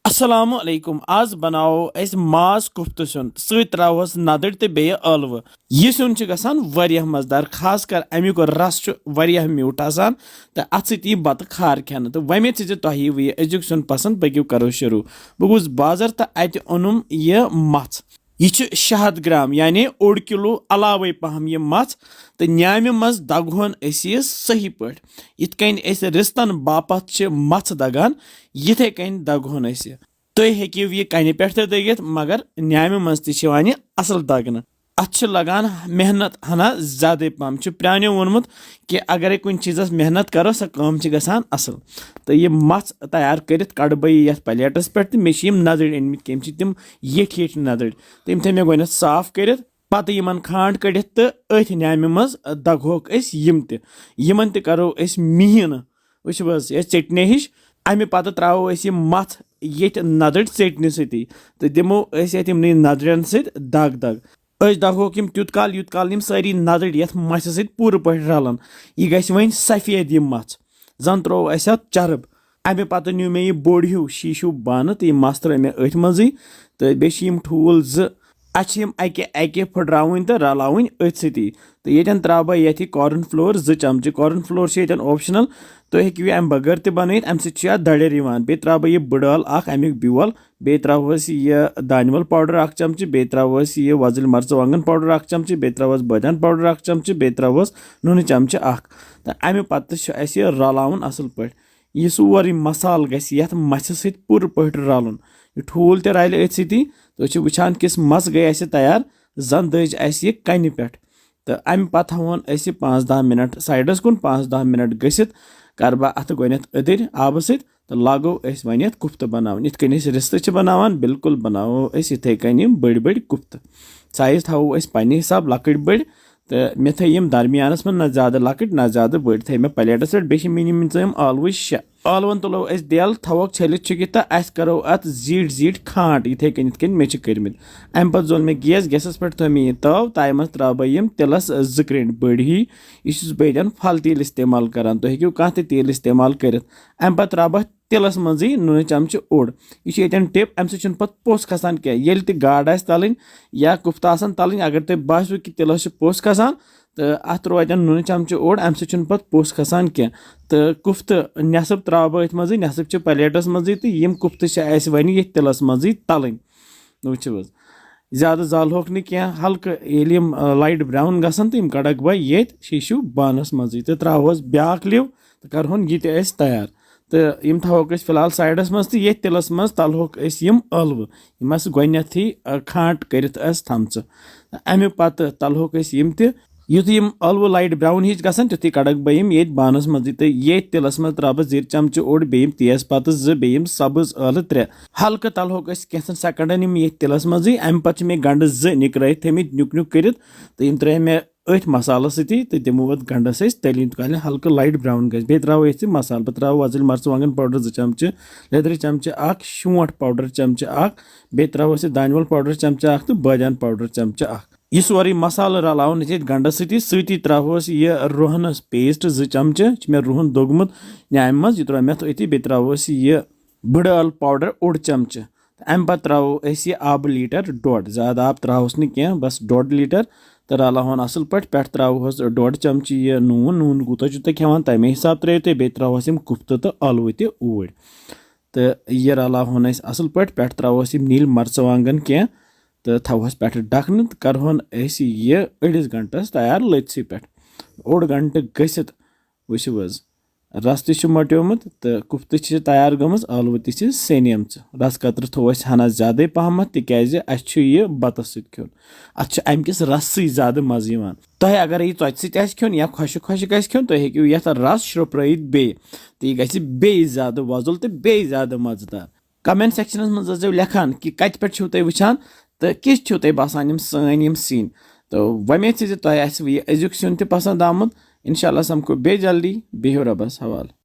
अस्सलाम वालेकुम आज बनाओ अस माज कोफ्ते सुन त्रोस नदर तो बे अलव यह सुन गसान वारिया मजेदार खास कर अमुक रस वारिया म्यूट आसान तो अत सती बत खार खेन तो वमे तुह अजुक सुन पसंद पकू करो शुरू बह गोस बाजार तो अत ओनुम यह मथ यह 600 ग्राम यानी 1 किलो अलावे पहम यह मथ तो न्यामि मज दगहोन यह सही पे इत कन रिस्तन बापत मथ दगान यिथे कन दगहोन तुम हेकिव यह कन पे दगित मगर न्यामि मज तह असल दगन अत लगान मेहनत हना ज्यादा पहम प्रानो वोनमुत कि अगर कुन चीज़स मेहनत करो सो काम गसान असल तो यह मथ तैयार कर कड़ बह ये प्लेटस पे तो मे नदर अनमित कम तम ये नदर तम थे मे गो साफ कर पत यमन खांड कड़ित तो अथ न्यामि मज दगहोक यम करो मिहीन वो चटने हिश अमे पत त्रो मथ ये नदर चटने सती तो दिमो यमन नदरन सत दग दग दगहोक तुत काल यूत काल यम सारी नदर ये मथ सत पूर पे रलन यह गि वन सफेद यह मथ जन त्रो अत चरब अमे पत न्यू मे यह बोड़ हूँ शीशु बान तो यह मथ त्रो मे अथ मजी तो बेम ठूल अम अके फुटरावन तो रलावन अथ सती तो ये त्रा बह ये कॉर्न फ्लोर 2 चमचे कॉर्न फ्लोर ऑप्शनल तो हेकि अम बगैर तह बन अम सह दड़र बे त्रा बह यह बड़ाल अमुक ब्योल बे त्रोस यह दानवल पाउडर 1 चमचे बे त्रोस यह वजल मर्चवांगन पाउडर 1 चमचे बे त्रोस बदान पाउडर 1 चमचे बे त्रोस नून चमचे 1 तो अमे पत रलावन असल पे यह सोरे मसाल गि मथ सत पूर पे रलन यह ठूल तह रल अथ सती तो वुचान किस मस गई तैयार जन दज यह कन पे तो अमे पत थवन 5-10 मिनट साइडस कुन 5-10 मिनट गसित कर बह अत गोनथ अदर आब सत तो लागो वन कुफ्त बनावन इत कन रिस्त बनावान बिल्कुल बनावो इथे कन बड़ बड़ कुफ्त साइज थवो पन्ने हिसाब लकट बड़ तो मे थे दरमियानस में न ज्यादा लकट न ज्यादा बड़ थे मे प्लेटस पे बे मिनिमम आलव 6 आलवन तुलो दिल थवोक छलित चुकित तो अस करो अत जीट जीट खाट इथे कन मे कर्मित अम पे जोल मे गैसस पे थो मे तव तय मज त्रा बह तिलस 2 क्रेंट बड़ ही यह बहन फल तेल इस्तेमाल करान तो हेकू कह तेल इस्तेमाल कर अम पे त्रा बह तिलस मजी नून चमचे ओड यह टिप अम सह पे पोस खसान क्या गाड़ तलन या कुफ्त तलन अगर तुम बासो कि तिलस पोस खसान तो अत रोन नून चमचे ओड अम सह पे पोस खसान क्या तो कुफ्त नसब त्रा बह मज नसब प्लेटस मज तो यम कुफ्त वन ये तिलस मज तलन वो ज्यादा जालहोक क्या हल्क लाइट ब्राउन गसन तो कड़क बह ये शीशु बानस मज तो त्रोस ब्या लिव तो करहोन यह तैयार तो यम थवोक फिलहाल साइडस मज तो ये तिलस मज तलहोक यम अलव यम गोथी खाट कर थमच अमे पत तलहोक यम युथ यम अलव लाइट ब्राउन हिच गसन तुथी कड़क बह ये बानस मज तो ये तिलस मज त्रा बह 2 चमचे ओड बेम तेज पत 2 बेम सब्ज ٲलہٕ 3 हल्क तलहोक कैंसन सेकंडन ये तिलस मज अमे पे मे गंड 2 निकर थमित नुक नुक कर तो यम त्रे मे अथ मसाल सती तो तमो वो गंडस तलिन तो हल्क लाइट ब्राउन गि त्रो मसाल पे त्रो वजल मर्चवांगन पाउडर 2 चमचे लेदर चमचे 1 शोंठ पाउडर चमचे 1 बे त्रो दानवल पाउडर चमचे 1 तो बादान पाउडर चमचे 1 यह सोरे मसाल रलावन गंडस सती त्रोस यह रोहनस पेस्ट 2 चमचे मे रोहन दोगमुत न्याम मज यह त्रो मे अति बे त्रोस यह बड़ाल पाउडर 1 चमचे अम पे त्रो यह आब लीटर 1.5 ज्यादा आब त्रोस क्या बस 1.5 लीटर तो रलावन असल पे त्रोस 1.5 चमचे यह नून कूत तुम खेवान तमे हिसाब त्रो तुम बे त्रोस कुफ्त तो अलव तूर तो यह रलावन असल पे त्रोस नील मर्चवांगन क्या तो थवस पे ढकन करहोन यह 2.5 घंटस तैयार लथसी पे 1 घंटे गसित वो रस तट्योमुत तो कुफ्त तैयार गमज अलव तसेनियम रस कतर थो हना ज्यादा पहम तिकाज यह बतस खुन अत अमकिस रस ज्यादा मज तुह अगर यह चोच खुन या खुशक खुशक खुन तुम हेकू ये रस श्रोप्रित बे तो यह गे ज्यादा वजल तो बे ज्यादा मजेदार कमेंट सेक्शनस मज लेखान कि कत पे तुम वुचान तो किस तुम बसान सन सीन तो वमे तुह अजुक सुन पसंद आमुत इंशाल्लाह समको बे जल्दी बिहु रबस हवाल।